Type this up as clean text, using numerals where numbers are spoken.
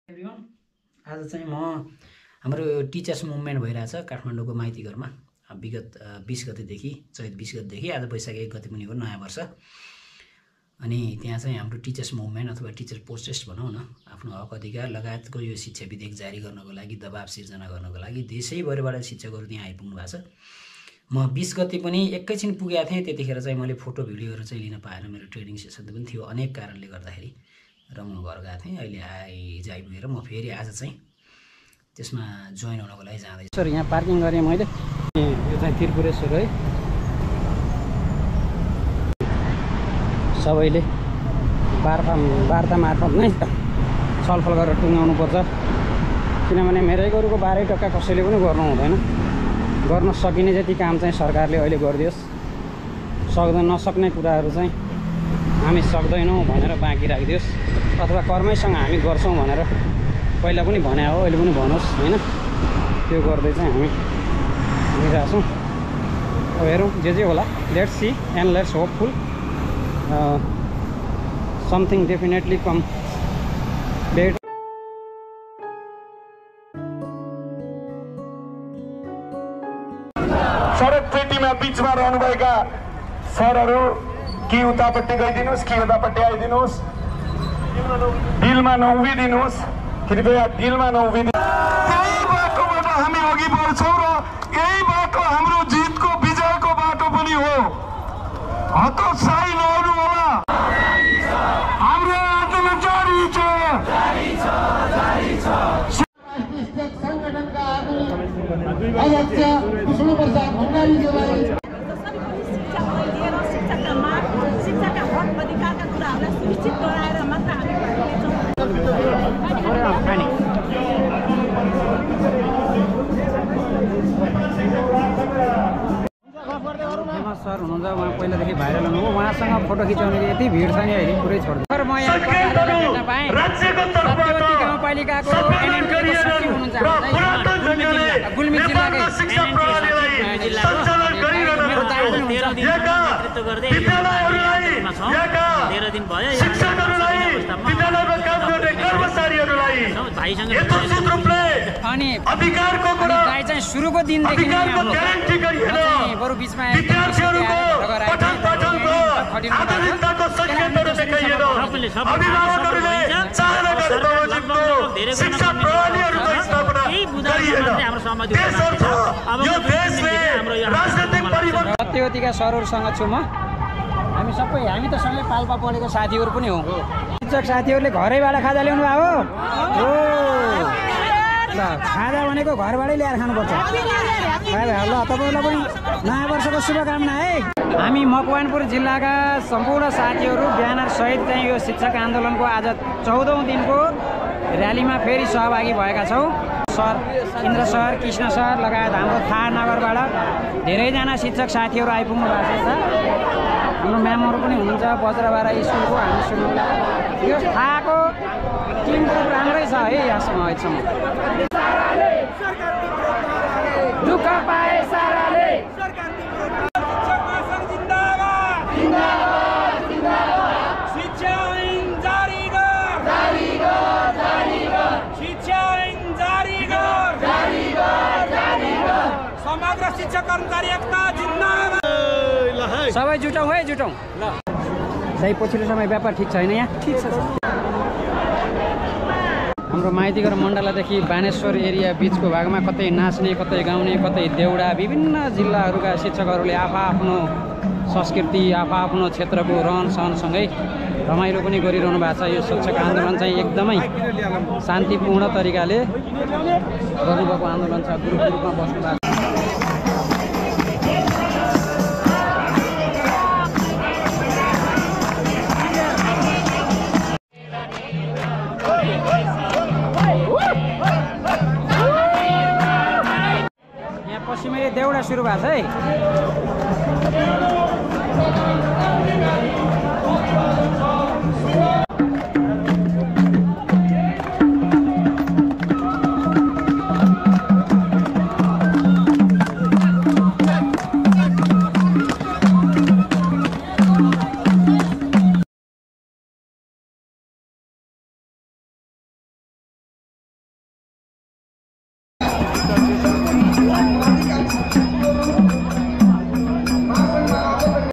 Everyone आज चाहिँ म हाम्रो टिचर्स मुभमेन्ट भइरहेछ काठमाडौँको माइतीघरमा विगत 20 गतेदेखि चैत 20 गतेदेखि आज वैशाख 1 गते पनि हो नयाँ वर्ष। अनि त्यहाँ चाहिँ हाम्रो टिचर्स मुभमेन्ट अथवा टिचर प्रोटेस्ट भनौँ न आफ्नो हक अधिकार लगायतको यो शिक्षा विधेयक जारी गर्नको लागि दबाब सिर्जना गर्नको लागि देशैभरिबाट शिक्षकहरू त्यहाँ आइपुग्नु भएको छ। म 20 गते पनि एकैछिन पुगेको थिएँ, त्यतिखेर चाहिँ मैले फोटो भिडियोहरू चाहिँ लिन पाएन, मेरो ट्रेनिङ सेसन पनि थियो अनेक कारणले गर्दाखेरि र म घर गएको थिएँ। अहिले आइपुगेर म फेरि आज चाहिँ त्यसमा जोइन हुनको लागि जाँदैछु। सर यहाँ पार्किङ गरेँ मैले, यो चाहिँ त्रिपुरेश्वर है। सबैले वार्ता मार्फत नै छलफल गरेर टुङ्गाउनुपर्छ, किनभने मेरै गोरुको 12 टक्का कसैले पनि गर्नु हुँदैन। गर्न सकिने जति काम चाहिँ सरकारले अहिले गरिदियोस्, नसक्ने कुराहरू चाहिँ हामी सक्दैनौँ भनेर बाँकी राखिदियोस्, अथवा कर्मैसँग हामी गर्छौँ भनेर पहिला पनि भने हो, अहिले पनि भनोस् हैन। त्यो गर्दै चाहिँ हामी हिँडिरहेछौँ। अब हेरौँ जे होला, let's see and let's hopeful something definitely come bet. सडक पेटीमा बिचमा रहनुभएका सरहरू कि उतापट्टि गइदिनुहोस् कि यतापट्टि आइदिनुहोस्, डिलमा नउभिदिनुहोस्, कृपया डिलमा नउभिदिनुहोस्। यही बाटोबाट हामी अघि बढ्छौँ र यही बाटो हाम्रो जितको विजयको बाटो पनि हो। हतोत्साही नहुनु होला, हाम्रो आन्दोलन जारी छ। संगठनका अध्यक्ष विष्णुप्रसाद भण्डारीज्यूलाई शिक्षाका हक अधिकारका कुराहरूलाई सुनिश्चित गराएर मात्र हामी सर हुनुहुन्छ, उहाँ पहिलादेखि भाइरल हुनुभयो, उहाँसँग फोटो खिचाउने यति भिड छ नि अहिले पुरै छोड्छ। सर म यहाँ पाएँ सत्यवती गाउँपालिकाको गुल्मी जिल्लाकै अनि अधिकारको कुरा चाहिँ सुरुको दिनदेखि बरु बिचमा सत्यवतीका सरहरूसँग छु म। हामी त सँगै पाल्पा पढेको साथीहरू पनि हौ। शिक्षक साथीहरूले घरैबाट खाजा ल्याउनु भयो हो। ल खाजा भनेको घरबाटै ल्याएर खानुपर्छ। ल तपाईँलाई पनि नयाँ वर्षको शुभकामना है। हामी मकवानपुर जिल्लाका सम्पूर्ण साथीहरू ब्यानर सहित चाहिँ यो शिक्षक आन्दोलनको आज 14औं दिनको र्यालीमा फेरि सहभागी भएका छौँ। Sir Indra sir, Krishna sir लगायत हाम्रो थाहा नगरबाट धेरैजना शिक्षक साथीहरू आइपुग्नु भएको छ। हाम्रो म्यामहरू पनि हुनुहुन्छ बज्रबारा स्कुलको। हामी सुन्नु यो थाहाको टिम ग्रुप राम्रै छ है यहाँसम्म अहिलेसम्म। दुःख पाए साराले समग्र शिक्षक कर्मचारी एकता जिन्दाबाद। सबै जुटौँ है, जुटौँ ल। दाइ पछिल्लो समय व्यापार ठिक छैन यहाँ? ठिक छ। हाम्रो माइतीघर मण्डलादेखि बानेश्वर एरिया बिचको भागमा कतै नाच्ने, कतै गाउने, कतै देउडा, विभिन्न जिल्लाहरूका शिक्षकहरूले आफ्नो संस्कृति आफ्नो क्षेत्रको रहन सहनसँगै रमाइलो पनि गरिरहनु भएको छ। यो शिक्षक आन्दोलन चाहिँ एकदमै शान्तिपूर्ण तरिकाले गर्नुभएको आन्दोलन छ। ग्रुप ग्रुपमा बस्नु भएको छ। यहाँ पश्चिमै देउडा सुरु भएको छ है। हुन्छ